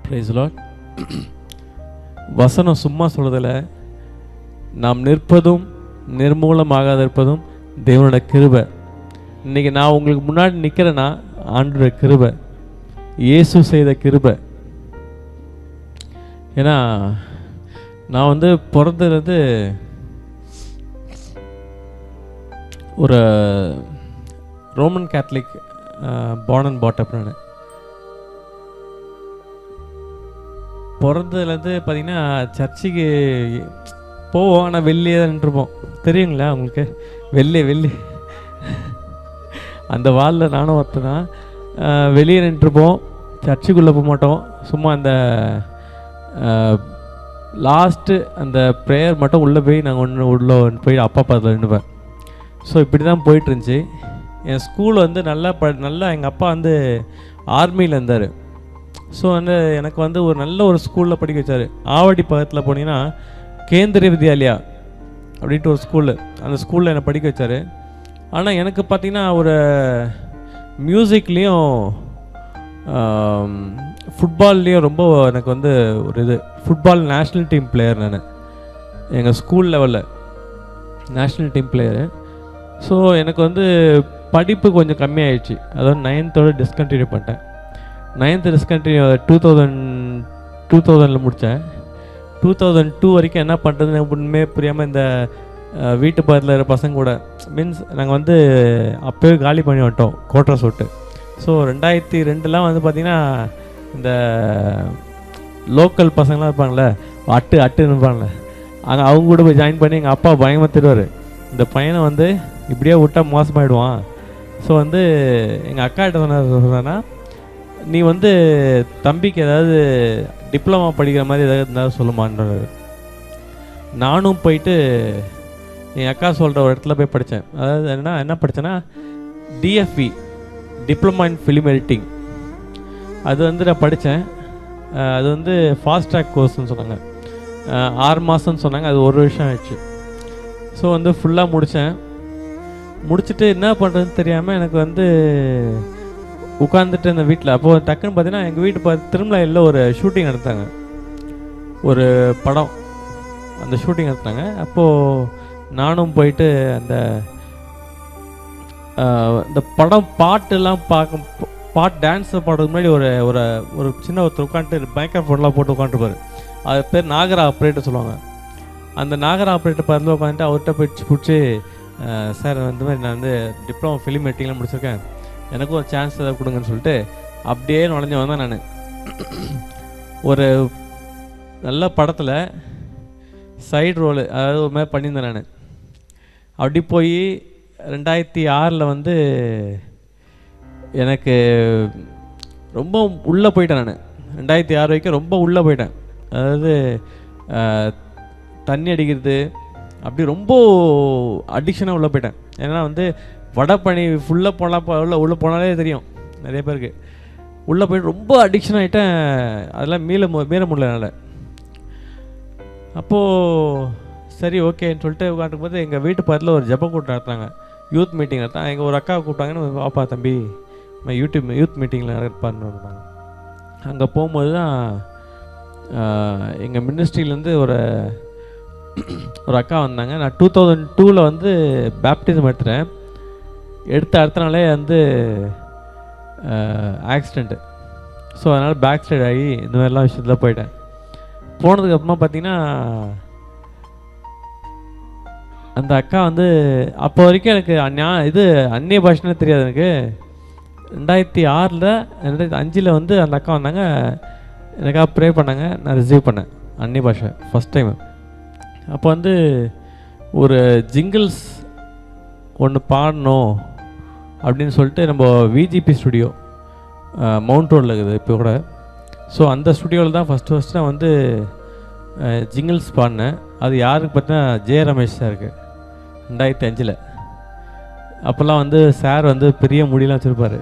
Price Lord. வசனம் சும்மா சொல்றதில்ல, நாம் நிற்பதும் நிர்மூலமாகாத இருப்பதும் தேவனோட கிருபை. இன்றைக்கி நான் உங்களுக்கு முன்னாடி நிற்கிறேன்னா ஆண்டோட கிருபை, இயேசு செய்த கிருபை. ஏன்னா நான் வந்து பிறந்தது ஒரு ரோமன் கேத்தலிக் பார்ன் அண்ட் பாட் அப். நான் பிறந்ததுலேருந்து பார்த்தீங்கன்னா சர்ச்சுக்கு போவோம், ஆனால் வெளியே தான் நின்றுப்போம். தெரியுங்களா உங்களுக்கு? வெளியே அந்த வாலில் நானும் ஒருத்தனா வெளியே நின்றுப்போம், சர்ச்சுக்குள்ளே போக மாட்டோம். சும்மா அந்த லாஸ்ட்டு அந்த ப்ரேயர் மட்டும் உள்ளே போய் நாங்கள் உள்ளே போய் அப்பா பாத்தில் நின்றுப்பேன். ஸோ இப்படி தான் போயிட்டுருந்துச்சி. என் ஸ்கூல் வந்து நல்லா எங்கள் அப்பா வந்து ஆர்மியில் இருந்தார். ஸோ வந்து எனக்கு வந்து ஒரு நல்ல ஒரு ஸ்கூலில் படிக்க வச்சார். ஆவடி பக்கத்தில் போனீங்கன்னா கேந்திரிய வித்யாலயா அப்படின்ட்டு ஒரு ஸ்கூலு, அந்த ஸ்கூலில் என்னை படிக்க வச்சார். ஆனால் எனக்கு பார்த்திங்கன்னா ஒரு மியூசிக்லேயும் ஃபுட்பால்லேயும் ரொம்ப எனக்கு வந்து ஒரு இது, ஃபுட்பால் நேஷ்னல் டீம் பிளேயர். நான் எங்கள் ஸ்கூல் லெவலில் நேஷ்னல் டீம் பிளேயரு. ஸோ எனக்கு வந்து படிப்பு கொஞ்சம் கம்மியாகிடுச்சு. அதாவது 9th டிஸ்கண்டினியூ பண்ணிட்டேன். 9th டிஸ்கண்டினியூ 2000 முடித்தேன். 2002 வரைக்கும் என்ன பண்ணுறதுன்னு ஒன்றுமே புரியாமல் இந்த வீட்டு பக்கத்தில் இருக்கிற பசங்க கூட, மீன்ஸ் நாங்கள் வந்து அப்போவே காலி பண்ணி வந்துட்டோம் கோட்ரஸ் விட்டு. ஸோ 2002 வந்து பார்த்திங்கன்னா இந்த லோக்கல் பசங்களாம் இருப்பாங்களே, அட்டுன்னு இருப்பாங்களே, அங்கே அவங்க கூட போய் ஜாயின் பண்ணி எங்கள் அப்பா பயமாக திட்டுவார், இந்த பையனை வந்து இப்படியே விட்டால் மோசமாகிடுவான். ஸோ வந்து எங்கள் அக்கா கிட்ட சொன்னா, நீ வந்து தம்பிக்கு ஏதாவது டிப்ளமா படிக்கிற மாதிரி ஏதாவது இருந்தாலும் சொல்லுமான்றாரு. நானும் போயிட்டு என் அக்கா சொல்கிற ஒரு இடத்துல போய் படித்தேன். அதாவது என்ன படித்தேன்னா DFE, diploma in film editing. அது வந்து நான் படித்தேன். அது வந்து ஃபாஸ்ட் ட்ராக் கோர்ஸ்ன்னு சொன்னாங்க. 6 மாதம்னு சொன்னாங்க. அது 1 வருஷம் ஆயிடுச்சு. ஸோ வந்து ஃபுல்லாக முடிச்சுட்டு என்ன பண்ணுறதுன்னு தெரியாமல் எனக்கு வந்து உட்காந்துட்டு இந்த வீட்டில். அப்போது டக்குன்னு பார்த்தீங்கன்னா எங்கள் வீட்டு திருமலையில் ஒரு ஷூட்டிங் எடுத்தாங்க, ஒரு படம், அந்த ஷூட்டிங் எடுத்தாங்க. அப்போது நானும் போயிட்டு அந்த படம் பாட்டுலாம் பாட்டு டான்ஸை பாடுறதுக்கு முன்னாடி ஒரு சின்ன ஒருத்தர் உட்காந்துட்டு மைக்ரோஃபோன்லாம் போட்டு உட்காந்துருப்பார். அது பேர் நாகரா ஆப்ரேட்டர் சொல்லுவாங்க. அந்த நாகரா ஆப்ரேட்டர் பக்கத்தில் உட்காந்துட்டு அவர்கிட்ட பிடிச்சி சார் இந்த மாதிரி நான் வந்து டிப்ளமோ ஃபிலிம் எடிட்டிங்லாம் முடிச்சிருக்கேன், எனக்கும் ஒரு சான்ஸ் ஏதாவது கொடுங்கன்னு சொல்லிட்டு அப்படியே நுழைஞ்சு வந்தேன். நான் ஒரு நல்ல படத்தில் சைடு ரோலு, அதாவது ஒரு மாதிரி பண்ணியிருந்தேன். நான் அப்படி போய் 2006 வந்து எனக்கு ரொம்ப உள்ளே போயிட்டேன். நான் 2006 வரைக்கும் ரொம்ப உள்ளே போயிட்டேன். அதாவது தண்ணி அடிக்கிறது அப்படி ரொம்ப அடிக்ஷனாக உள்ளே போயிட்டேன். ஏன்னா வந்து வடப்பணி ஃபுல்லாக உள்ளே போனாலே தெரியும் நிறைய பேருக்கு. உள்ளே போய்ட்டு ரொம்ப அடிக்ஷன் ஆகிட்டேன். அதெல்லாம் மீற முடியல என்னால். அப்போது சரி ஓகேன்னு சொல்லிட்டு உட்காந்துக்கும் போது எங்கள் வீட்டு பக்கத்தில் ஒரு ஜப கூட்டம் நடத்துனாங்க, யூத் மீட்டிங் நடத்தாங்க. எங்கள் ஒரு அக்காவை கூப்பிட்டாங்கன்னு, பாப்பா தம்பி யூத் மீட்டிங்கில் நடப்பாருன்னு இருந்தாங்க. அங்கே போகும்போது தான் எங்கள் மினிஸ்ட்ரியிலேருந்து ஒரு அக்கா வந்தாங்க. நான் 2002 வந்து பேப்டிசம் எடுத்துட்டேன். அடுத்த நாளே வந்து ஆக்சிடெண்ட்டு. ஸோ அதனால் பேக் சைடு ஆகி இந்த மாதிரிலாம் விஷயத்தில் போயிட்டேன். போனதுக்கப்புறமா பார்த்திங்கன்னா அந்த அக்கா வந்து அப்போ வரைக்கும் எனக்கு அந்நிய பாஷைனே தெரியாது எனக்கு. 2006 2005 வந்து அந்த அக்கா வந்தாங்க, எனக்காக ப்ரே பண்ணாங்க. நான் ரிசீவ் பண்ணேன் அந்நிய பாஷை ஃபஸ்ட் டைம். அப்போ வந்து ஒரு ஜிங்கிள்ஸ் ஒன்று பாடணும் அப்படின்னு சொல்லிட்டு நம்ம விஜிபி ஸ்டுடியோ மவுண்ட் ரோடில் இருக்குது இப்போ கூட. ஸோ அந்த ஸ்டுடியோவில் தான் ஃபஸ்ட்டு நான் வந்து ஜிங்கிள்ஸ் பாடினேன். அது யாருக்கு பார்த்தீங்கன்னா ஜெய ரமேஷ் சாருக்கு 2005. அப்போல்லாம் வந்து சார் வந்து பெரிய முடியெலாம் வச்சுருப்பார்.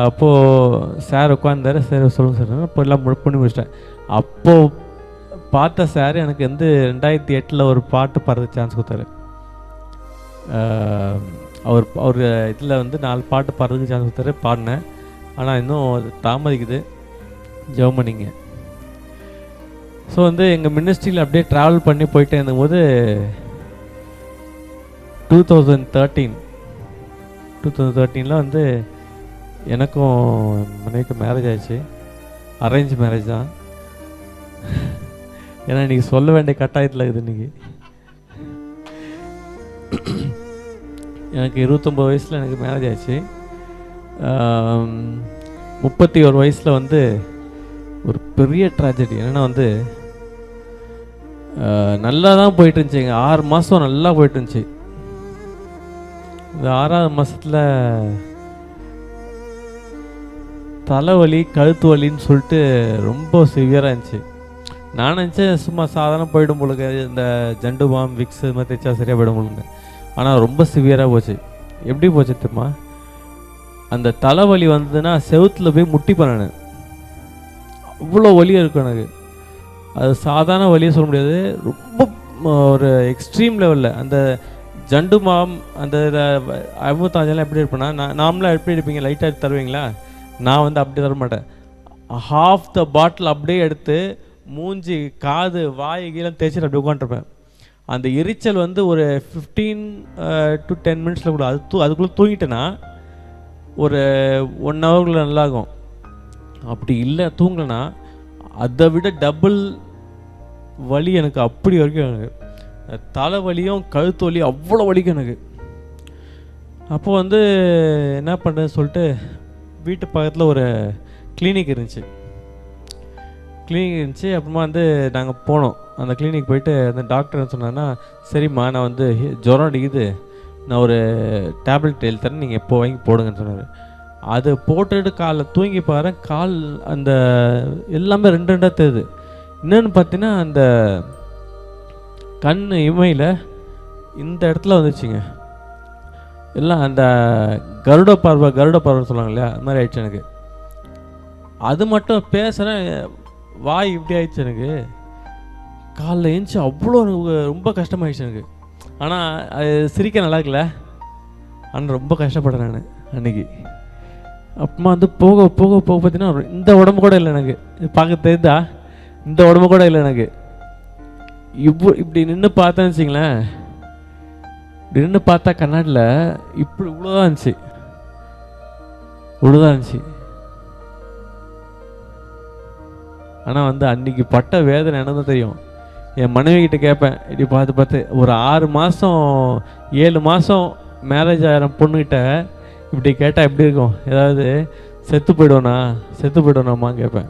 அப்போது சார் உட்காந்தார். சார் சொல்லுங்கள் சார், அப்போ எல்லாம் பண்ணி முடிச்சிட்டேன். அப்போது பார்த்த சார் எனக்கு வந்து 2008 ஒரு பாட்டு பாடுறதுக்கு சான்ஸ் கொடுத்தாரு. அவர் இதில் வந்து 4 பாட்டு பாடுறதுக்கு சான்ஸ் கொடுத்தாரு. பாடினேன், ஆனால் இன்னும் தாமதிக்குது. ஜெர்மனிங்க. ஸோ வந்து எங்கள் மினிஸ்ட்ரியில் அப்படியே ட்ராவல் பண்ணி போயிட்டே இருந்தபோது 2013 வந்து எனக்கும் மனைவிக்கு மேரேஜ் ஆயிடுச்சு. அரேஞ்ச் மேரேஜ் தான். ஏன்னா இன்றைக்கி சொல்ல வேண்டிய கட்டாயத்தில் இருக்குது. இன்றைக்கி எனக்கு 29 வயசில் எனக்கு மேரேஜ் ஆயிடுச்சு. 31 வயசில் வந்து ஒரு பெரிய ட்ராஜடி. என்னென்னா வந்து நல்லா தான் போயிட்டு இருந்துச்சுங்க. 6 மாதம் நல்லா போயிட்டு இருந்துச்சு. இந்த 6ஆவது மாதத்தில் தலைவலி கழுத்து வலின்னு சொல்லிட்டு ரொம்ப சிவியராக இருந்துச்சு. நான் நினச்சேன் சும்மா சாதாரண போயிடும் போலுக்கு, இந்த ஜண்டு பாம் விக்ஸ் இது மாதிரி தைச்சா சரியாக போயிடும் போலுங்க. ஆனால் ரொம்ப சிவியராக போச்சு. எப்படி போச்சு தெரியுமா? அந்த தலைவலி வந்ததுன்னா செவுத்தில் போய் முட்டிப்பேன் நான். அவ்வளோ வலியாக இருக்கும் எனக்கு. அது சாதாரண வலியை சொல்ல முடியாது, ரொம்ப ஒரு எக்ஸ்ட்ரீம் லெவலில். அந்த ஜண்டு பாம் அந்த அமுத்தாஞ்செல்லாம் எப்படி இருப்பேன்னா, நார்மலாக எப்படி இருப்பீங்க, லைட்டாக தருவீங்களா? நான் வந்து அப்படி தர மாட்டேன். ஹாஃப் த பாட்டில் அப்படியே எடுத்து மூஞ்சி காது வாய் கீழே தேய்ச்சிட்டு அப்படி உட்காந்துருப்பேன். அந்த எரிச்சல் வந்து ஒரு 15 to 10 மினிட்ஸில் கூட அதுக்குள்ளே தூங்கிட்டேன்னா ஒரு 1 ஹவருக்குள்ளே நல்லாகும். அப்படி இல்லை தூங்கலைன்னா அதை விட டபுள் வலி எனக்கு. அப்படி வரைக்கும் எனக்கு தலைவலியும் கழுத்து வலியும் அவ்வளோ வலிக்கும் எனக்கு. அப்போ வந்து என்ன பண்ணுறேன்னு சொல்லிட்டு வீட்டு பக்கத்தில் ஒரு கிளினிக் இருந்துச்சு. அப்புறமா வந்து நாங்கள் போனோம். அந்த கிளினிக் போயிட்டு அந்த டாக்டர் என்ன சொன்னான்னா, சரிம்மா நான் வந்து ஜுரம் அடிக்குது, நான் ஒரு டேப்லெட் எழுதி தரேன், நீங்கள் எப்போ வாங்கி போடுங்கன்னு சொன்னார். அது போட்டுட்டு காலைல தூங்கி பாரு, கால் அந்த எல்லாமே 2 தெரியுது. என்னென்னு பார்த்தீங்கன்னா அந்த கண் இமையில் இந்த இடத்துல வந்துச்சுங்க எல்லாம். அந்த கருட பார்வைன்னு சொல்லுவாங்க இல்லையா, அது மாதிரி ஆயிடுச்சு எனக்கு. அது மட்டும் பேசுகிறேன், வாய் இப்படி ஆயிடுச்சு எனக்கு. காலைல எழுந்துச்சு அவ்வளோ எனக்கு ரொம்ப கஷ்டமாயிடுச்சு எனக்கு. ஆனால் அது சிரிக்க நல்லா இருக்குல்ல, ஆனால் ரொம்ப கஷ்டப்படுறேன் நான் அன்றைக்கி. அப்புறமா வந்து போக போக போக பார்த்தீங்கன்னா இந்த உடம்பு கூட இல்லை எனக்கு. பார்க்க தெரியுதா? இந்த உடம்பு கூட இல்லை எனக்கு. இப்படி நின்று பார்த்தேன்னு வச்சிங்களேன், இப்படி நின்று பார்த்தா கண்ணாடியில் இப்படி இவ்வளோதான் இருந்துச்சு. ஆனால் வந்து அன்றைக்கி பட்ட வேதனை என்னதான் தெரியும். என் மனைவிக்கிட்ட கேட்பேன், இப்படி பார்த்து ஒரு 6 மாதம் 7 மாதம் மேரேஜ் ஆகிற பொண்ணுக்கிட்ட இப்படி கேட்டால் எப்படி இருக்கும்? ஏதாவது செத்து போய்டுவோனாம்மான்னு கேட்பேன்.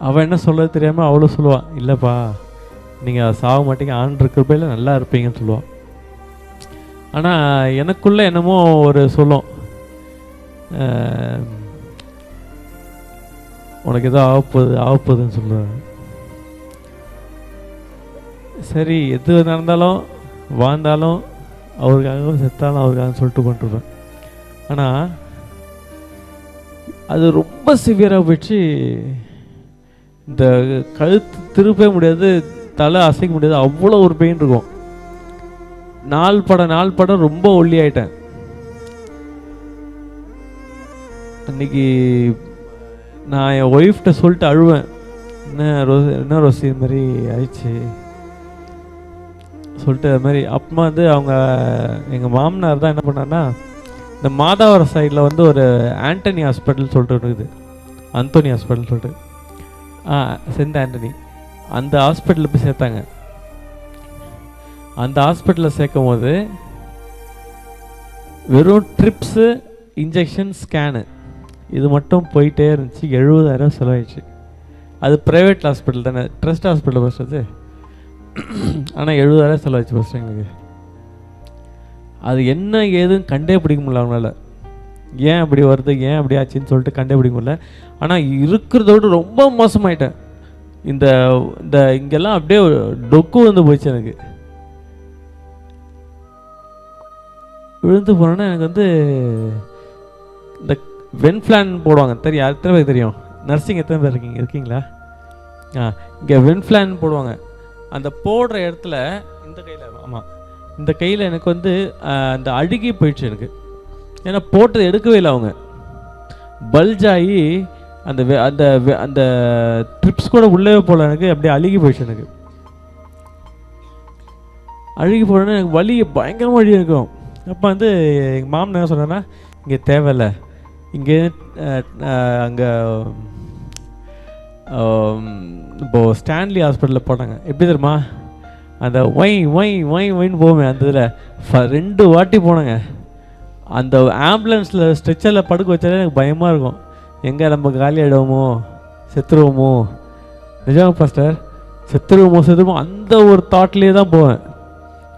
அவள் என்ன சொல்கிறது தெரியாமல் அவ்வளோ சொல்லுவாள், இல்லைப்பா நீங்கள் சாக மாட்டீங்க, ஆண் இருக்கிறப்பையில் நல்லா இருப்பீங்கன்னு சொல்லுவாள். ஆனால் எனக்குள்ளே என்னமோ ஒரு சொல்லும், உனக்கு ஏதோ ஆகப்போகுதுன்னு சொல்லுவேன். சரி, எது நடந்தாலும் வாழ்ந்தாலும் அவருக்காக, செத்தாலும் அவருக்காக சொல்லிட்டு கொண்டுருப்பேன். ஆனால் அது ரொம்ப சிவியராக போயிடுச்சு. இந்த கழுத்து திருப்பவே முடியாது, தலை அசைக்க முடியாது, அவ்வளோ ஒரு பெயின் இருக்கும். நாள் பட ரொம்ப ஒல்லி ஆயிட்டேன். அன்னைக்கு நான் என் ஒய்ஃப்கிட்ட சொல்லிட்டு அழுவேன், என்ன ரோசி இது மாதிரி ஆயிடுச்சு சொல்லிட்டு. அது மாதிரி அப்புறமா வந்து அவங்க எங்கள் மாமனார் தான் என்ன பண்ணார்னா, இந்த மாதாவரம் சைடில் வந்து ஒரு ஆண்டனி ஹாஸ்பிட்டல் சொல்லிட்டு இருக்குது, அந்தோனி ஹாஸ்பிட்டல் சொல்லிட்டு, சென்ட் ஆண்டனி, அந்த ஹாஸ்பிட்டலில் போய் சேர்த்தாங்க. அந்த ஹாஸ்பிட்டலில் சேர்க்கும் போது வெறும் ட்ரிப்ஸு, இன்ஜெக்ஷன், ஸ்கேனு இது மட்டும் போயிட்டே இருந்துச்சு. 70,000 செலவாயிடுச்சு. அது ப்ரைவேட் ஹாஸ்பிட்டல் தானே, ட்ரஸ்ட் ஹாஸ்பிட்டல் ஃபஸ்ட் அது. ஆனால் 70,000 செலவாயிடுச்சு ஃபஸ்ட்டு எங்களுக்கு. அது என்ன ஏதுன்னு கண்டே பிடிக்க முடியல அவங்களால. ஏன் அப்படி வருது, ஏன் அப்படி ஆச்சுன்னு சொல்லிட்டு கண்டே பிடிக்க முடியல. ஆனால் இருக்கிறதோடு ரொம்ப மோசமாயிட்டேன். இந்த இந்த இங்கெல்லாம் அப்படியே டொக்கு வந்து போயிடுச்சு எனக்கு. விழுந்து போனோன்னா எனக்கு வந்து இந்த வென்ஃப்ளான் போடுவாங்க தெரியும், எத்தனை பேர் தெரியும்? நர்சிங் எத்தனை பேர் இருக்கீங்களா? இங்கே வென்ஃப்ளான் போடுவாங்க. அந்த போடுற இடத்துல இந்த கையில், ஆமாம் இந்த கையில் எனக்கு வந்து அந்த அழுகி போயிடுச்சு எனக்கு. ஏன்னா போட்டது எடுக்கவே இல்லை அவங்க. பல்ஜாகி அந்த அந்த அந்த ட்ரிப்ஸ் கூட உள்ளே போகல, எனக்கு அப்படியே அழுகி போயிடுச்சு. எனக்கு அழுகி போனோன்னே எனக்கு வலி, பயங்கரமாக வலி இருக்கும். அப்போ வந்து எங்கள் மாமன் என்ன சொன்னார்னா, இங்கே தேவையில்லை, இங்கே அங்கே இப்போது ஸ்டான்லி ஹாஸ்பிட்டலில் போட்டாங்க. எப்படி தெரியுமா, அந்த ஒயின்னு போவோமே அந்த இதில் 2 வாட்டி போனாங்க. அந்த ஆம்புலன்ஸில் ஸ்ட்ரெச்சரில் படுக்க வச்சாலே எனக்கு பயமாக இருக்கும், எங்கே நம்ம காலி ஆகிடுவோமோ, செத்துருவோமோ. நிஜமா பாஸ்டர், செத்துருவோமோ அந்த ஒரு தாட்லேயே தான் போவேன்.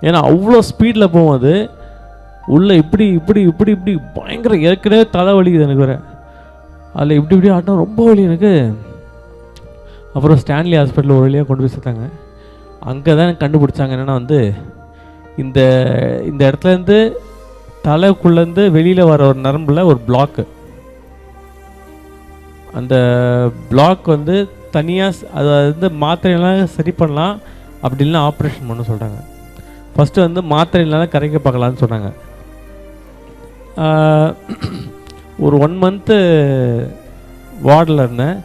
ஏன்னா அவ்வளோ ஸ்பீடில் போவோம். அது உள்ளே இப்படி இப்படி இப்படி இப்படி பயங்கர, ஏற்கனவே தலை வலிக்குது எனக்கு வேறு, அதில் இப்படி இப்படி ஆட்டினா ரொம்ப வலி எனக்கு. அப்புறம் ஸ்டான்லி ஹாஸ்பிட்டல் ஒரு வழியாக கொண்டு போய் சேர்த்தாங்க. அங்கே தான் எனக்கு கண்டுபிடிச்சாங்க என்னென்னா வந்து இந்த இந்த இடத்துலேருந்து தலைக்குள்ளேருந்து வெளியில் வர ஒரு நரம்பில் ஒரு பிளாக்கு. அந்த பிளாக் வந்து தனியாக அதை வந்து மாத்திரையெல்லாம் சரி பண்ணலாம், அப்படி இல்லைனா ஆப்ரேஷன் பண்ண சொல்கிறாங்க. ஃபஸ்ட்டு வந்து மாத்திரையினால கரைக்க பார்க்கலான்னு சொன்னாங்க. ஒரு 1 மந்த்து வார்டில் இருந்தேன்.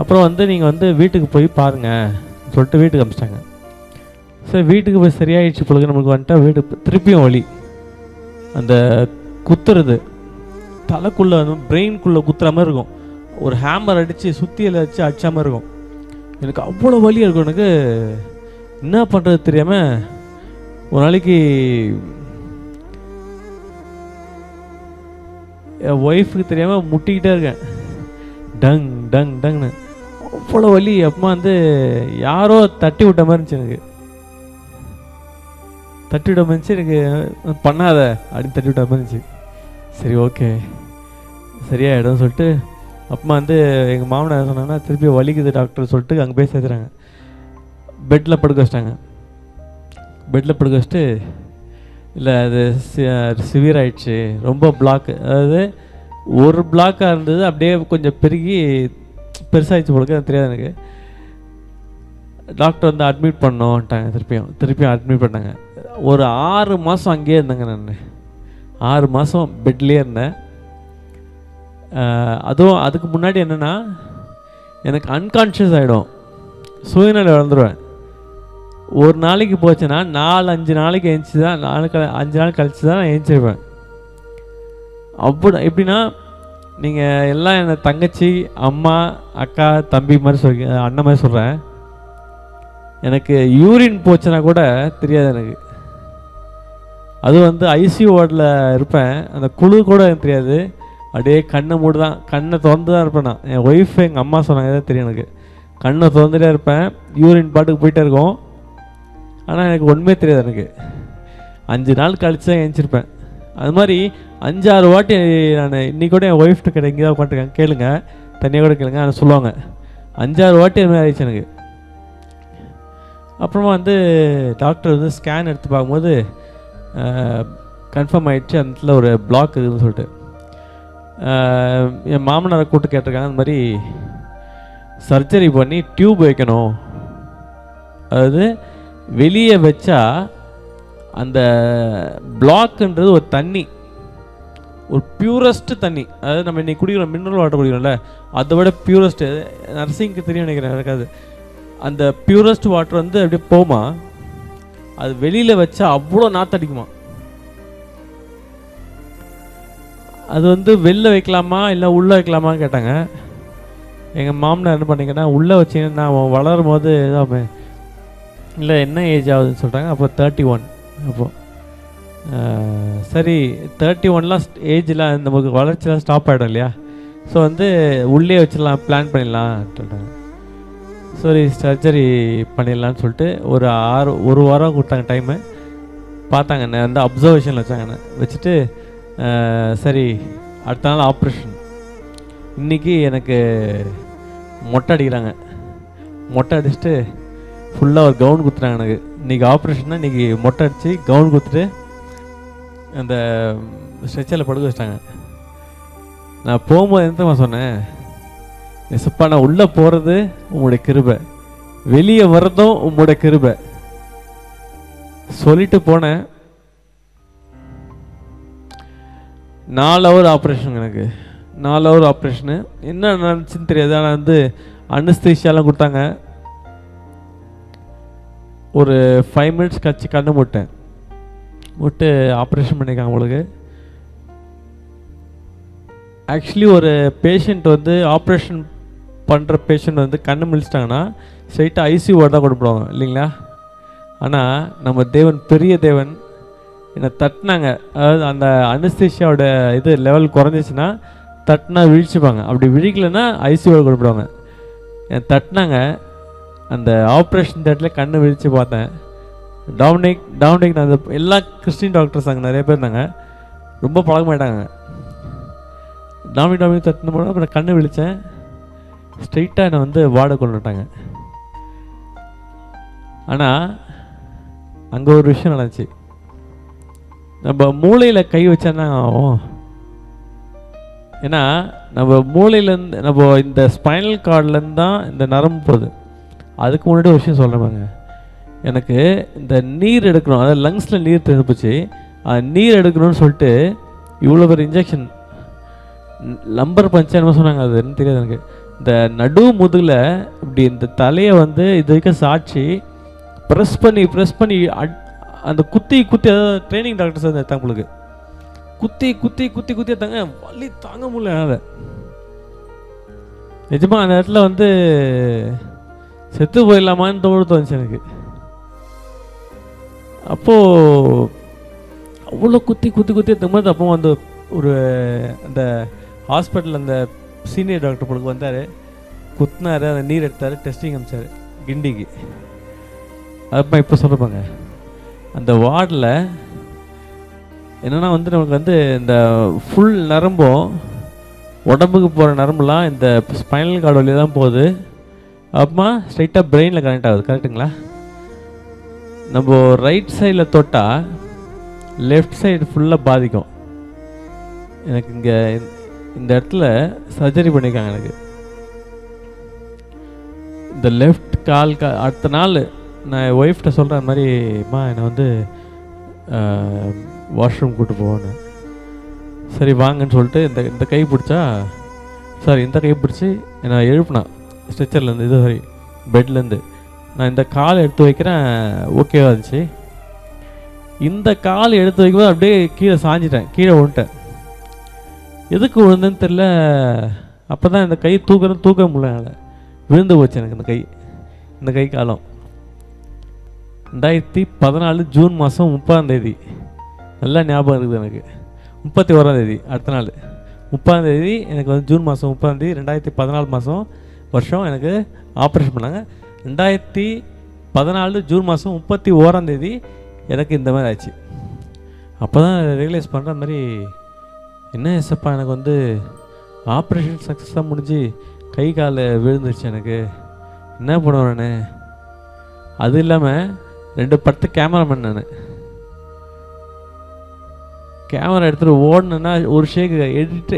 அப்புறம் வந்து நீங்கள் வந்து வீட்டுக்கு போய் பாருங்கள் சொல்லிட்டு வீட்டுக்கு அனுப்பிச்சிட்டாங்க. சரி, வீட்டுக்கு போய் சரியாயிடுச்சு பொழுது நம்மளுக்கு வந்துட்டா, வீட்டுக்கு திருப்பியும் வலி. அந்த குத்துறது தலைக்குள்ளே வந்து பிரெயின்குள்ளே குத்துற மாதிரி இருக்கும். ஒரு ஹேமர் அடித்து சுத்தியில் வச்சு அடித்த மாதிரி இருக்கும். எனக்கு அவ்வளோ வலி இருக்கும். எனக்கு என்ன பண்ணுறது தெரியாமல் ஒரு நாளைக்கு என் ஒய்ஃபுக்கு தெரியாமல் முட்டிக்கிட்டே இருக்கேன், டங் டங் டங்னு. அவ்வளோ வலி. அப்பமா வந்து யாரோ தட்டி விட்ட மாதிரி இருந்துச்சு. எனக்கு தட்டி விட்ட மாதிரி இருந்துச்சு. எனக்கு பண்ணாத அப்படின்னு தட்டி விட்ட மாதிரி இருந்துச்சு. சரி, ஓகே, சரியாயிடும் சொல்லிட்டு அப்பமா வந்து எங்கள் மாமனார் சொன்னாங்கன்னா, திருப்பி வலிக்குது டாக்டர் சொல்லிட்டு அங்கே போய் சேர்த்துறாங்க. பெட்டில் படுக்க வச்சிட்டாங்க. பெட்டில் படுக்க வச்சுட்டு, இல்லை அது சிவியர் ஆகிடுச்சு, ரொம்ப பிளாக்கு, அதாவது ஒரு பிளாக்காக இருந்தது அப்படியே கொஞ்சம் பெருகி பெருசாகிடுச்சு போலுக்கு, அது தெரியாது எனக்கு. டாக்டர் வந்து அட்மிட் பண்ணோன்ட்டாங்க. திருப்பியும் அட்மிட் பண்ணாங்க. ஒரு 6 மாதம் அங்கேயே இருந்தேங்க. நான் 6 மாதம் பெட்லேயே இருந்தேன். அதுவும் அதுக்கு முன்னாடி என்னென்னா, எனக்கு அன்கான்ஷியஸ் ஆகிடும், சுயநிலை இழந்துருவேன். ஒரு நாளைக்கு போச்சுன்னா 4-5 நாளைக்கு எழுந்துச்சி தான், 5 நாள் கழிச்சு தான் நான் எழுந்திருப்பேன். அப்படி எப்படின்னா, நீங்கள் எல்லாம் என்னை தங்கச்சி, அம்மா, அக்கா, தம்பி மாதிரி அண்ணன் மாதிரி சொல்கிறேன். எனக்கு யூரின் போச்சுன்னா கூட தெரியாது எனக்கு. அது வந்து ஐசியூ வார்டில் இருப்பேன், அந்த குழு கூட எனக்கு தெரியாது. அப்படியே கண்ணை மூடு தான், கண்ணை திறந்து தான் இருப்பேன் நான். என் ஒய்ஃப் எங்கள் அம்மா சொன்னாங்க, தான் தெரியும் எனக்கு. கண்ணை திறந்துட்டே இருப்பேன், யூரின் பாட்டுக்கு போயிட்டே இருக்கும். ஆனால் எனக்கு ஒன்றுமே தெரியாது. எனக்கு 5 நாள் கழிச்சு தான் எழுந்திருப்பேன். அது மாதிரி 5-6 வாட்டி நான் இன்றைக்கி கூட என் ஒய்ஃப்ட்டு கிட்ட இங்கே தான் உட்காந்துருக்கேன், கேளுங்க, தனியாக கூட கேளுங்க, அதை சொல்லுவாங்க. 5-6 வாட்டி அது மாதிரி ஆயிடுச்சு எனக்கு. அப்புறமா வந்து டாக்டர் வந்து ஸ்கேன் எடுத்து பார்க்கும்போது கன்ஃபார்ம் ஆகிடுச்சு, அந்த இடத்துல ஒரு பிளாக் இருக்குதுன்னு சொல்லிட்டு. என் மாமனாரை கூப்பிட்டு கேட்டிருக்காங்க, அந்த மாதிரி சர்ஜரி பண்ணி டியூப் வைக்கணும். அதாவது வெளியே வச்சா அந்த பிளாக்ன்றது ஒரு தண்ணி, ஒரு பியூரஸ்ட் தண்ணி. அதாவது நம்ம இன்றைக்கி குடிக்கிறோம், மினரல் வாட்டர் குடிக்கிறோம்ல, அதை விட பியூரஸ்ட்டு. நர்சிங்க்கு தெரியும் நினைக்கிறேன், இருக்காது. அந்த பியூரஸ்ட் வாட்டர் வந்து அப்படியே போமா, அது வெளியில் வச்சா அவ்வளோ நாத்தடிக்குமா. அது வந்து வெளில வைக்கலாமா இல்லை உள்ளே வைக்கலாமான்னு கேட்டாங்க. எங்கள் மாமனார் என்ன பண்ணிங்கன்னா, உள்ளே வச்சிங்கன்னா நான் வளரும் போது இதாமே, இல்லை என்ன ஏஜ் ஆகுதுன்னு சொல்கிறாங்க. அப்போ 31. அப்போது சரி 31லாம் ஏஜில் நமக்கு வளர்ச்சியெலாம் ஸ்டாப் ஆகிடும் இல்லையா, ஸோ வந்து உள்ளே வச்சிடலாம், பிளான் பண்ணிடலாம் சொல்கிறாங்க. சரி சர்ஜரி பண்ணிடலான்னு சொல்லிட்டு ஒரு வாரம் கொடுத்தாங்க டைமு. பார்த்தாங்க, என்ன வந்து அப்சர்வேஷனில் வச்சாங்க. வச்சுட்டு சரி அடுத்த நாள் ஆப்ரேஷன். இன்றைக்கி எனக்கு மொட்டை அடிக்கிறாங்க. மொட்டை அடிச்சுட்டு ஃபுல்லாக ஒரு கவுன் குத்துறாங்க எனக்கு. இன்றைக்கி ஆப்ரேஷன்னா இன்றைக்கி மொட்டை அடித்து கவுன் குத்துட்டு அந்த ஸ்ட்ரெச்சரில் படுக்க வச்சிட்டாங்க. நான் போகும்போது எந்தமா சொன்னேன், எசப்பா நான் உள்ளே போகிறது உங்களுடைய கிருபை, வெளியே வர்றதும் உங்களுடைய கிருபை சொல்லிட்டு போனேன். 4 ஹவர் ஆப்ரேஷன் எனக்கு. 4 ஹவர் ஆப்ரேஷனு. என்ன நடந்துச்சுன்னு தெரியாது. ஆனால் வந்து அனஸ்தீஷியாலாம் கொடுத்தாங்க. ஒரு 5 மினிட்ஸ் கழிச்சு கண்ணு விட்டு ஆப்ரேஷன் பண்ணியிருக்காங்க உங்களுக்கு. ஆக்சுவலி ஒரு பேஷண்ட் வந்து ஆப்ரேஷன் பண்ணுற பேஷண்ட் வந்து கண்ணு முழிச்சிட்டாங்கன்னா ஸ்ட்ரைட்டாக ஐசியூவோட தான் கொடுப்பாங்க இல்லைங்களா. ஆனால் நம்ம தேவன் பெரிய தேவன் என்னை தட்டினாங்க. அதாவது அந்த அனஸ்தீஷியாவோட இது லெவல் குறைஞ்சிச்சின்னா தட்டினா விழிச்சுப்பாங்க. அப்படி விழிக்கலைன்னா ஐசியூவோட கொடுப்பாங்க. என்னை தட்டினாங்க. அந்த ஆப்ரேஷன் தேட்டரில் கண்ணு விழித்து பார்த்தேன். டாமினிக் நான் அந்த எல்லா கிறிஸ்டின் டாக்டர்ஸ் அங்கே நிறைய பேர் இருந்தாங்க, ரொம்ப பழக்கமாயிட்டாங்க. டாமினிக் தட்டின போது அப்புறம் கண்ணு விழித்தேன். ஸ்ட்ரெயிட்டாக என்னை வந்து வார்டை கொண்டு விட்டாங்க. ஆனால் அங்கே ஒரு விஷயம் நடந்துச்சு. நம்ம மூளையில் கை வச்சோன்னா ஆகும். ஏன்னா நம்ம மூளையிலேருந்து நம்ம இந்த ஸ்பைனல் கார்ட்லேருந்து தான் இந்த நரம்பு போகுது. அதுக்கு முன்னாடி ஒரு விஷயம் சொல்கிறேன். எனக்கு இந்த நீர் எடுக்கணும், அதாவது லங்ஸில் நீர் திருப்பிச்சு நீர் எடுக்கணும்னு சொல்லிட்டு இவ்வளோ பேர் இன்ஜெக்ஷன் லம்பர் பஞ்சா என்ன சொன்னாங்க, அது என்ன தெரியாது எனக்கு. இந்த நடு முதுகில் இப்படி இந்த தலையை வந்து இது வரைக்கும் சாட்சி ப்ரெஸ் பண்ணி அந்த குத்தி அதாவது ட்ரைனிங் டாக்டர்ஸ் வந்து எடுத்தாங்க உங்களுக்கு. குத்தி எடுத்தாங்க. வலி தாங்க முடியல என்னால். நிஜமாக அந்த இடத்துல வந்து செத்து போயிடலாமான்னு தோணுச்சு எனக்கு. அப்போது அவ்வளோ குத்தி எடுத்தும்போது அப்போ வந்து ஒரு அந்த ஹாஸ்பிட்டல் அந்த சீனியர் டாக்டர் பொழுது வந்தார், குத்தினார், அந்த நீர் எடுத்தார், டெஸ்டிங் அனுப்பிச்சார் கிண்டிக்கு. அப்போ இப்போ சொல்கிறப்பாங்க அந்த வார்டில் என்னென்னா வந்து நமக்கு வந்து இந்த ஃபுல் நரம்பும் உடம்புக்கு போகிற நரம்புலாம் இந்த ஸ்பைனல் கார்டு வழியாக தான் போகுது. அப்புறமா ஸ்ட்ரைட்டாக பிரெயினில் கனெக்ட் ஆகுது. கரெக்டுங்களா? நம்ம ரைட் சைடில் தொட்டால் லெஃப்ட் சைடு ஃபுல்லாக பாதிக்கும். எனக்கு இங்கே இந்த இடத்துல சர்ஜரி பண்ணியிருக்காங்க. எனக்கு இந்த லெஃப்ட் கால் அடுத்த நாள் நான் என் ஒய்ஃப்கிட்ட சொல்கிறேன், அந்த மாதிரிம்மா என்னை வந்து வாஷ்ரூம் கூப்பிட்டு போவேன்னு. சரி வாங்கன்னு சொல்லிட்டு இந்த கை பிடிச்சா இந்த கை பிடிச்சி என்னை எழுப்பினான் ஸ்ட்ரெச்சர்லேருந்து, இது சரி பெட்லேருந்து. நான் இந்த கால் எடுத்து வைக்கிறேன், ஓகேவா இருந்துச்சு. இந்த கால் எடுத்து வைக்கும்போது அப்படியே கீழே சாஞ்சிட்டேன், கீழே விழுந்துட்டேன். எதுக்கு விழுந்தேன்னு தெரில. அப்போ தான் இந்த கை தூக்க முடியல, என்னால் விழுந்து போச்சு எனக்கு இந்த கை காலம். 2014 ஜூன் மாதம் 30ஆம், நல்லா ஞாபகம் இருக்குது எனக்கு. 31ஆம் அடுத்த நாள் 30ஆம் எனக்கு வந்து ஜூன் மாதம் 30ஆம் 2014 வருஷம் எனக்கு ஆப்ரேஷன் பண்ணாங்க. 2014 ஜூன் மாதம் 31ஆம் எனக்கு இந்த மாதிரி ஆச்சு. அப்போ தான் ரியலைஸ் பண்ணுற மாதிரி, என்ன ஏசப்பா எனக்கு வந்து ஆப்ரேஷன் சக்ஸஸாக முடிஞ்சு கை காலை விழுந்துருச்சு, எனக்கு என்ன பண்ணுவேன் நான். அது இல்லாமல் 2 படத்து கேமராமேன். நான் கேமரா எடுத்துகிட்டு ஓடணுன்னா ஒரு ஷேக்கு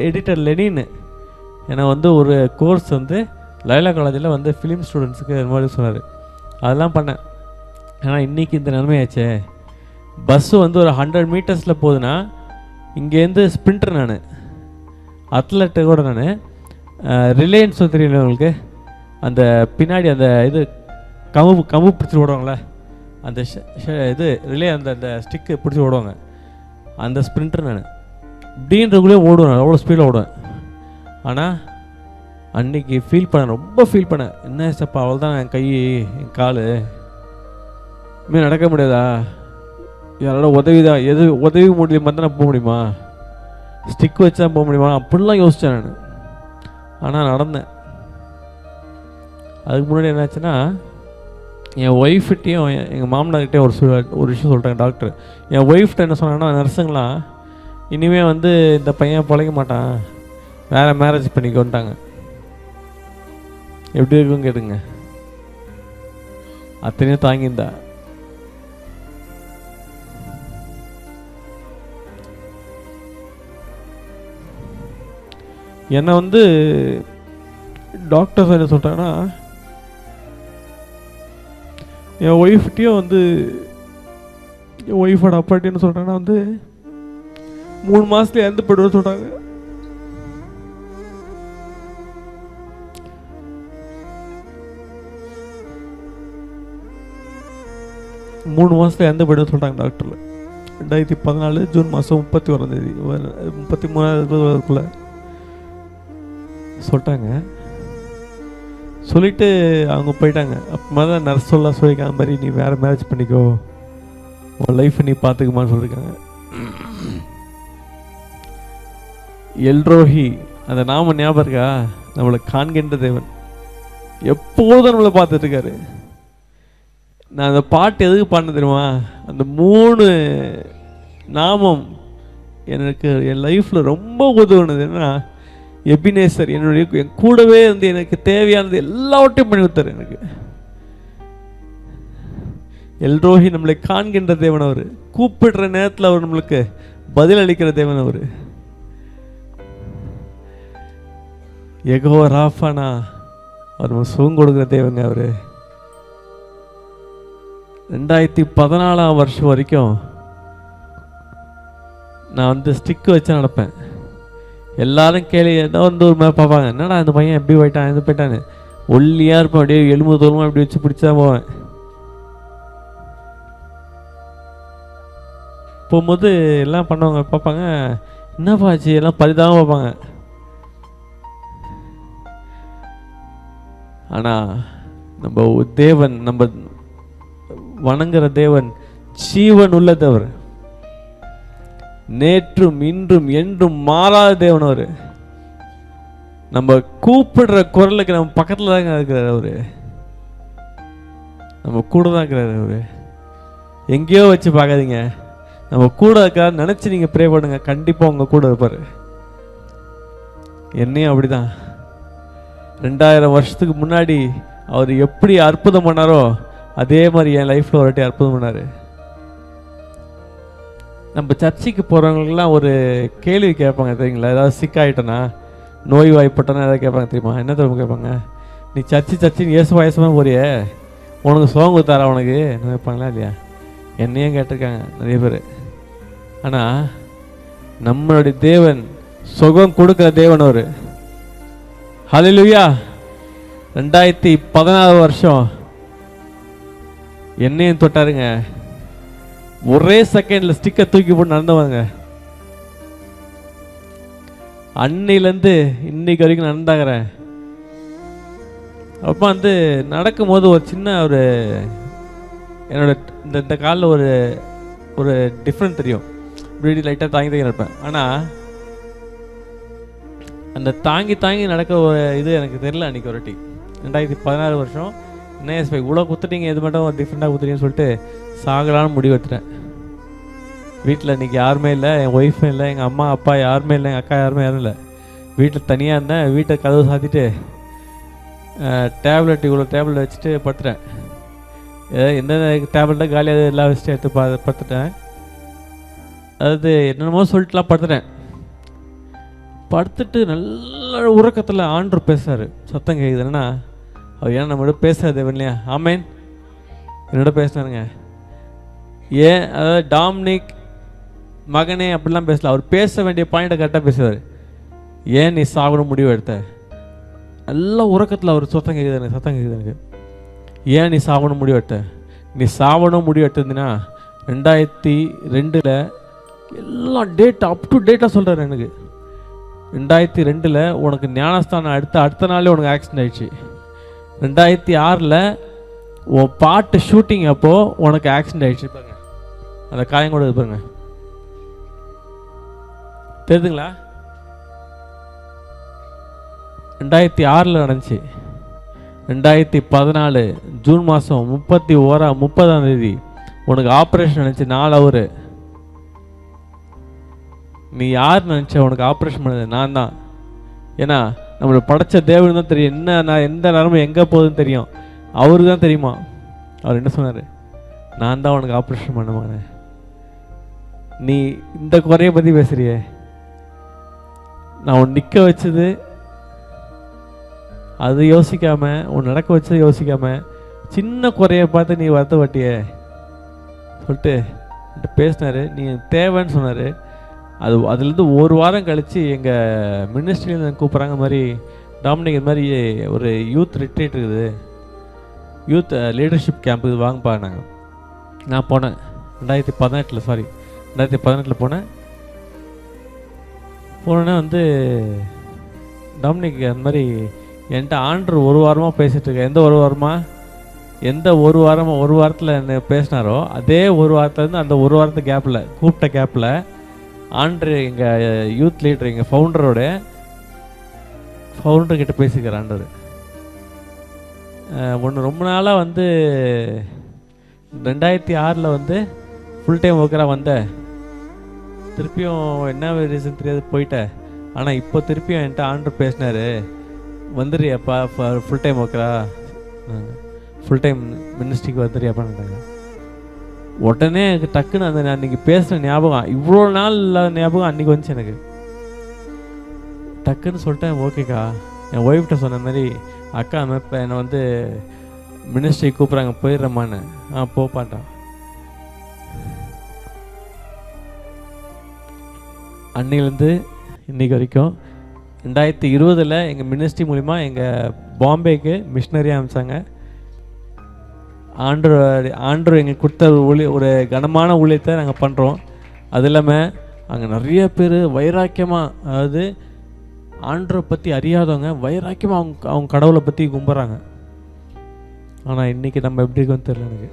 எடிட்டர் லெனின்னு ஏன்னா வந்து ஒரு கோர்ஸ் வந்து லைலா காலேஜில் வந்து ஃபிலிம் ஸ்டூடெண்ட்ஸுக்கு இது மாதிரி சொன்னார். அதெல்லாம் பண்ணேன். ஆனால் இன்றைக்கி இந்த நிலைமையாச்சே. பஸ்ஸு வந்து ஒரு 100 மீட்டர்ஸில் போகுதுன்னா இங்கேருந்து ஸ்ப்ரிண்டர், நான் அத்லெட்டு கூட, நான் ரிலையன்ஸ் தெரியல உங்களுக்கு, அந்த பின்னாடி அந்த இது கம்பு பிடிச்சி ஓடுவாங்களே, அந்த இது ரிலே அந்த ஸ்டிக்கு பிடிச்சி ஓடுவாங்க, அந்த ஸ்ப்ரிண்டர் நான் இப்படின்றக்குள்ளே ஓடுவேன், அவ்வளோ ஸ்பீடில் ஓடுவேன். ஆனால் அன்றைக்கி ரொம்ப ஃபீல் பண்ணேன். என்ன சப்பா அவ்வளோதான், என் கை என் கால் இனிமேல் நடக்க முடியாதா, யாரோட உதவி முடியுமா தான் நான் போக முடியுமா, ஸ்டிக் வச்சு தான் போக முடியுமா, அப்படிலாம் யோசித்தேன் நான். ஆனால் நடந்தேன். அதுக்கு முன்னாடி என்னாச்சுன்னா, என் ஒய்ஃப்கிட்டையும் எங்கள் மாமனார்கிட்டையும் ஒரு விஷயம் சொல்லிட்டாங்க டாக்டர். என் ஒய்ஃப்கிட்ட என்ன சொன்னாங்கன்னா, நர்ஸுங்களாம் இனிமேல் வந்து இந்த பையன் பிழைக்க மாட்டான், வேறு மேரேஜ் பண்ணிக்கோன்ட்டாங்க. எப்படி இருக்குன்னு கேட்டுங்க. அத்தனையும் தாங்கியிருந்தா. என்னை வந்து டாக்டர்ஸ் என்ன சொல்கிறாங்கன்னா, என் ஒய்ஃப்கிட்டையும் வந்து என் ஒய்ஃபோட அப்பாட்டி என்ன சொல்கிறாங்கன்னா வந்து 3 மாதத்துல இறந்து போய்டுவோன்னு சொல்கிறாங்க. 3 மாதத்தில் இறந்து போய்ட்டு சொல்லிட்டாங்க டாக்டரில். 2014 ஜூன் மாதம் 31 33 சொல்லிட்டாங்க. சொல்லிவிட்டு அவங்க போயிட்டாங்க. அப்புறமா தான் நர்ஸ் சொல்லியிருக்காங்க, மாதிரி நீ வேறு மேரேஜ் பண்ணிக்கோ, உன் லைஃப்பை நீ பார்த்துக்குமான்னு சொல்லியிருக்காங்க. எல்ரோஹி அந்த நாம ஞாபகம் இருக்கா? நம்மளை காண்கின்ற தேவன், எப்போதும் நம்மளை பார்த்துட்டு இருக்காரு. நான் அந்த பாட்டு எதுக்கு பாடின தெரியுமா? அந்த 3 நாமம் எனக்கு என் லைஃப்பில் ரொம்ப உதவுனது. என்னன்னா, எபினேசர், என் கூடவே இருந்து எனக்கு தேவையானது எல்லாவற்றையும் பண்ணி கொடுத்தாரு எனக்கு. எல்ரோஹி நம்மளை காண்கின்ற தேவன் அவர். கூப்பிடுற நேரத்தில் அவர் நம்மளுக்கு பதில் அளிக்கிற தேவன் அவர். யெகோவா ராஃபானா, அவர் நம்ம சுகம் கொடுக்குற தேவங்க அவர். 2014 வருஷம் வரைக்கும் நான் ஸ்டிக்கு வச்சு நடப்பேன். எல்லாரும் கேள்வி ஏதோ ஒரு மாதிரி பார்ப்பாங்க, என்னடா அந்த பையன் எப்படி போயிட்டான் எது போயிட்டான்னு. ஒல்லியாக இருப்பேன், அப்படியே எலும்பு தோலுமா அப்படி வச்சு பிடிச்சி தான் போவேன். போகும்போது எல்லாம் பண்ணுவாங்க, பார்ப்பாங்க, என்னப்பா ஆச்சு, எல்லாம் பரிதாபம் பார்ப்பாங்க. ஆனால் நம்ம தேவன், நம்ம வணங்குற தேவன் ஜீவன் உள்ள தேவர், நேற்றும் இன்றும் என்றும் மாறாத தேவன் அவர். நம்ம கூப்பிடுற குரலுக்கு நம்ம பக்கத்தில் தாங்க இருக்கிறார் அவரு, நம்ம கூட தான் இருக்கிறார் அவரு. எங்கேயோ வச்சு பார்க்காதீங்க, நம்ம கூட இருக்கிறார் நினச்சி நீங்கள் ப்ரே பண்ணுங்க, கண்டிப்பாக உங்கள் கூட இருப்பார். என்னையும் அப்படிதான். 2000 வருஷத்துக்கு முன்னாடி அவர் எப்படி அற்புதம் பண்ணாரோ அதே மாதிரி என் லைஃப்பில் ஒரு வாட்டி அற்புதம் பண்ணார். நம்ம சர்ச்சைக்கு போகிறவங்களுக்குலாம் ஒரு கேள்வி கேட்பாங்க தெரியுங்களா? ஏதாவது சிக்காயிட்டனா, நோய் வாய்ப்பட்டனா ஏதாவது கேட்பாங்க தெரியுமா? என்ன தெரியுமா கேட்பாங்க? நீ சர்ச்சின்னு ஏசுவாயசமாக போறியே, உனக்கு சோகம் கொடுத்தாரா உனக்கு கேட்பாங்களா இல்லையா? என்னையும் கேட்டிருக்காங்க நிறைய பேர். ஆனால் நம்மளுடைய தேவன் சுகம் கொடுக்குற தேவன் அவர். ஹல்லேலூயா. 2014 வருஷம் என்னையும் தொட்டாருங்க. ஒரே செகண்ட்ல ஸ்டிக்கை தூக்கி போட்டு நடந்தவங்க. அன்னையிலேருந்து இன்னைக்கு வரைக்கும் நடந்தாகிறேன். அப்போ நடக்கும்போது ஒரு சின்ன என்னோட இந்த காலில் ஒரு டிஃப்ரெண்ட் தெரியும். இப்படி லைட்டாக தாங்கி நடப்பேன். ஆனால் அந்த தாங்கி நடக்கிற ஒரு இது எனக்கு தெரியல. அன்றைக்கி ஒரு வாட்டி 2016 வருஷம் என்ன இவ்வளோ குத்துட்டீங்க, எது மட்டும் ஒரு டிஃப்ரெண்ட்டாக குத்துட்டீங்கன்னு சொல்லிட்டு சாகலான்னு முடிவு எடுத்துட்டேன். வீட்டில் இன்றைக்கி யாருமே இல்லை, என் ஒய்ஃபும் இல்லை, எங்கள் அம்மா அப்பா யாருமே இல்லை, எங்கள் அக்கா யாரும் இல்லை. வீட்டில் தனியாக இருந்தேன். வீட்டை கதவு சாத்திட்டு இவ்வளோ டேப்லெட் வச்சுட்டு படுத்துட்டேன். எந்த டேப்லெட்டாக காலியாக எல்லாம் வச்சுட்டு எடுத்து படுத்துட்டேன். அதாவது என்னென்னமோ சொல்லிட்டுலாம் படுத்துட்டேன். படுத்துட்டு நல்ல உறக்கத்தில் ஆண்டவர் பேசுகிறார். சத்தம் கேட்குது. என்னன்னா, அவர் ஏன்னா நம்மளோட பேசுகிறது இல்லையா? ஆமேன், என்னோட பேசினாருங்க. ஏன் அதாவது டாமினிக் மகனே அப்படிலாம் பேசல. அவர் பேச வேண்டிய பாயிண்ட்டை கரெக்டாக பேசுவார். ஏன் நீ சாகணும் முடிவு எடுத்த? நல்ல உறக்கத்தில் அவர் சத்தம் கேட்குது எனக்கு. ஏன் நீ சாகணும் முடிவு எடுத்த? நீ சாகணும் முடிவு எடுத்ததுன்னா 2002 எல்லாம் டேட் அப் டு டேட்டாக சொல்கிறார் எனக்கு. 2002 உனக்கு ஞானஸ்தானம் அடுத்த நாளே உனக்கு ஆக்சிடென்ட் ஆயிடுச்சு. 2006 உன் பாட்டு ஷூட்டிங் அப்போது உனக்கு ஆக்சிடென்ட் ஆகிடுச்சு. பாருங்க அந்த காயம் கூட பாருங்க, தெரியுதுங்களா? 2006 நடந்துச்சு. 2014 ஜூன் மாதம் 30ஆம் தேதி உனக்கு ஆப்ரேஷன் நினச்சி 4 ஹவர். நீ யார் நினச்ச உனக்கு ஆப்ரேஷன் பண்ணது? நான் தான். ஏன்னா நம்மளை படைச்ச தேவன் தான் தெரியும் நான் எந்த நேரமும் எங்கே போகுதுன்னு தெரியும். அவருக்கு தான் தெரியுமா. அவர் என்ன சொன்னார்? நான் தான் உனக்கு ஆப்ரேஷன் பண்ணுவானே. நீ இந்த குறைய பற்றி பேசுறியே, நான் உன் நிற்க வச்சது அது யோசிக்காமல், உன் நடக்க வச்சது யோசிக்காமல், சின்ன குறைய பார்த்து நீ வருத்தப்பட்டியே சொல்லிட்டு பேசினார். நீ தேவைன்னு சொன்னார். அதுலேருந்து ஒரு வாரம் கழித்து எங்கள் மினிஸ்ட்ரியில் கூப்பிட்றாங்க, மாதிரி டாமினிக் இது மாதிரி ஒரு யூத் ரிட்ரீட் இருக்குது, யூத் லீடர்ஷிப் கேம்ப் இது வாங்கப்பா. நாங்கள் நான் போனேன் 2018 போனேன்னா வந்து டாமினிக் அந்த மாதிரி என்கிட்ட ஆண்ட்ரு ஒரு வாரமாக பேசிகிட்டு இருக்கேன். எந்த ஒரு வாரத்தில் என்ன பேசினாரோ அதே ஒரு வாரத்துலேருந்து அந்த ஒரு வாரத்து கூப்பிட்ட கேப்பில் ஆண்ட்ரு எங்கள் யூத் லீடர் எங்கள் ஃபவுண்டர்கிட்ட பேசிக்கிறார் ஆண்டர். ஒன்று ரொம்ப நாளாக வந்து 2006 வந்து ஃபுல் டைம் ஒர்க்கராக வந்தேன். திருப்பியும் என்ன ரீசன் தெரியாது போயிட்டேன். ஆனால் இப்போ திருப்பியும் என்கிட்ட ஆண்டர் பேசினார், வந்துடுறியாப்பா ஃபுல் டைம் ஒர்க்கரா, ஃபுல் டைம் மினிஸ்ட்ரிக்கு வந்துடுறியாப்பான்ட்டாங்க. உடனே எனக்கு டக்குன்னு அந்த நான் அன்றைக்கி பேசுகிற ஞாபகம், இவ்வளோ நாள் இல்லாத ஞாபகம் அன்றைக்கி வந்துச்சு எனக்கு. டக்குன்னு சொல்லிட்டேன், ஓகேக்கா. என் ஒய்ஃப்கிட்ட சொன்ன மாதிரி, அக்கா இப்போ என்னை வந்து மினிஸ்ட்ரி கூப்பிட்றாங்க, போயிடுறேம்மான்னு. போப்பாட்டா. அன்னையிலேருந்து இன்றைக்கி வரைக்கும் 2020 எங்கள் மினிஸ்ட்ரி மூலிமா எங்கள் பாம்பேக்கு மிஷினரியாக அனுப்பிச்சாங்க. ஆண்டவர் எங்களுக்கு கொடுத்த ஒரு கனமான ஊழியத்தை நாங்கள் பண்ணுறோம். அது இல்லாமல் அங்கே நிறைய பேர் வைராக்கியமாக, அதாவது ஆண்டவரை பற்றி அறியாதவங்க வைராக்கியமாக அவங்க கடவுளை பற்றி கும்பிட்றாங்க. ஆனால் இன்றைக்கி நம்ம எப்படி இருக்குன்னு தெரியல எனக்கு.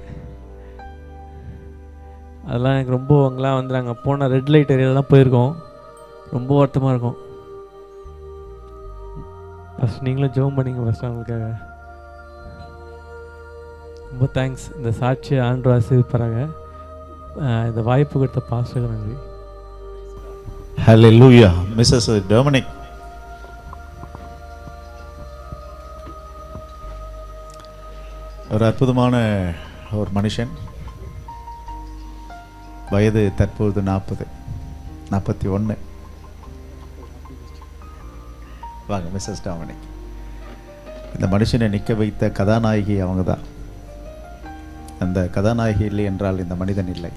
அதெல்லாம் எனக்கு ரொம்ப அங்கெல்லாம் வந்து நாங்கள் போன ரெட் லைட் ஏரியாலாம் போயிருக்கோம். ரொம்ப வருத்தமாக இருக்கும். ஃபஸ்ட் நீங்களும் ஜெபம் பண்ணிங்க ஃபஸ்ட் அவங்களுக்காக. ரொம்ப தேங்க்ஸ். இந்த சாட்சி ஆண்டவர் ஆசீர்வதிப்பாராக. இந்த வாய்ப்பு கொடுத்த பாஸ்டருக்கு நன்றி. ஹல்லேலூயா. மிஸ்ஸஸ் டொமினிக், ஒரு அற்புதமான ஒரு மனுஷன். வயது தற்பொழுது 41. வாங்க மிஸ்ஸஸ் டொமினிக். இந்த மனுஷனை நிற்க வைத்த கதாநாயகி அவங்க தான். அந்த கதாநாயகி இல்லை என்றால் இந்த மனிதன் இல்லை.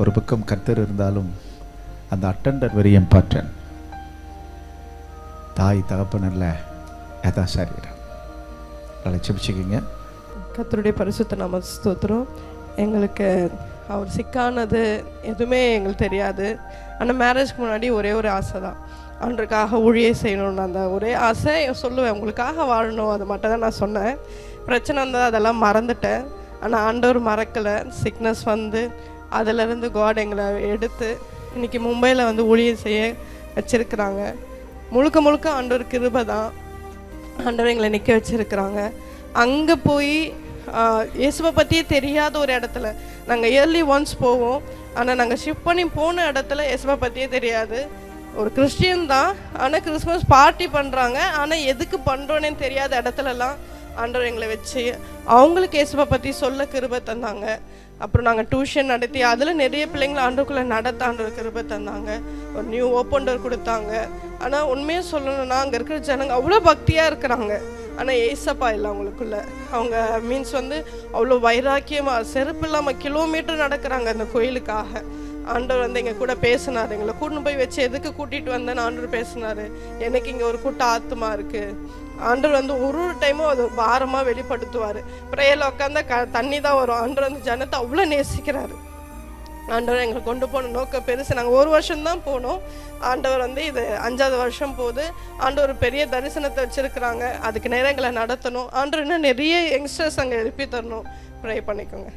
ஒரு பக்கம் கர்த்தர் இருந்தாலும் அந்த அட்டெண்டர் வெரி இம்பார்ட்டன்ட். தாய் தகப்பன் இல்லை, அதான் சரீரம். அதை செபிச்சுக்கிங்க. கர்த்தருடைய பரிசுத்த நாம ஸ்தோத்திரம். எங்களுக்கு அவர் சிக்கானது எதுவுமே எங்களுக்கு தெரியாது. ஆனால் மேரேஜ்க்கு முன்னாடி ஒரே ஒரு ஆசை தான், ஆண்டருக்காக ஊழியே செய்யணும்னு. அந்த ஒரே ஆசை சொல்லுவேன், உங்களுக்காக வாழணும், அது மட்டும் தான் நான் சொன்னேன். பிரச்சனை வந்தால் அதெல்லாம் மறந்துட்டேன். ஆனால் ஆண்டவர் மறக்கலை. சிக்னஸ் வந்து அதிலிருந்து காட் எங்களை எடுத்து இன்றைக்கி மும்பையில் வந்து ஊழியம் செய்ய வச்சுருக்குறாங்க. முழுக்க ஆண்டவர் கிருபை தான். ஆண்டவர் எங்களை நிற்க வச்சுருக்குறாங்க. அங்கே போய் இயேசுவை பற்றியே தெரியாத ஒரு இடத்துல நாங்கள் இயர்லி ஒன்ஸ் போவோம். ஆனால் நாங்கள் ஷிஃப்ட் பண்ணி போன இடத்துல இயேசுவை பற்றியே தெரியாது. ஒரு கிறிஸ்டியன் தான், ஆனால் கிறிஸ்மஸ் பார்ட்டி பண்ணுறாங்க. ஆனால் எதுக்கு பண்ணுறோன்னே தெரியாத இடத்துலலாம் ஆண்டவர் எங்களை வச்சு அவங்களுக்கு இயேசுவை பற்றி சொல்ல கிருபை தந்தாங்க. அப்புறம் நாங்கள் டியூஷன் நடத்தி அதில் நிறைய பிள்ளைங்களை ஆண்டவருக்குள்ளே நடத்த ஆண்டவர் கிருபை தந்தாங்க. ஒரு நியூ ஓப்பன் டோர் கொடுத்தாங்க. ஆனால் உண்மையாக சொல்லணும்னா அங்கே இருக்கிற ஜனங்க அவ்வளோ பக்தியாக இருக்கிறாங்க. ஆனால் ஏசப்பா இல்லை அவங்களுக்குள்ள. அவங்க மீன்ஸ் வந்து அவ்வளோ வைராக்கியமாக செருப்பு இல்லாமல் கிலோமீட்டர் நடக்கிறாங்க அந்த கோயிலுக்காக. ஆண்டவர் வந்து எங்கள் கூட பேசினார். எங்களை கூட்டின்னு போய் வச்சு எதுக்கு கூட்டிகிட்டு வந்தேன்னு ஆண்டவர் பேசினார். எனக்கு இங்கே ஒரு கூட்ட ஆத்மா இருக்குது. ஆண்டவர் வந்து ஒரு டைமும் அது பாரமாக வெளிப்படுத்துவார். ப்ரேயரில் உட்காந்தா தண்ணி தான் வரும். ஆண்டவர் வந்து ஜனத்தை அவ்வளோ நேசிக்கிறாரு. ஆண்டவர் எங்களை கொண்டு போன நோக்கம் பெருசு. நாங்கள் ஒரு வருஷம்தான் போனோம். ஆண்டவர் வந்து இது 5வது வருஷம் போகுது. ஆண்டவர் பெரிய தரிசனத்தை வச்சுருக்குறாங்க. அதுக்கு நேரம் எங்களை நடத்தணும். ஆண்டவர் இன்னும் நிறைய யங்ஸ்டர்ஸ் அங்கே எழுப்பி தரணும். ப்ரே பண்ணிக்கோங்க.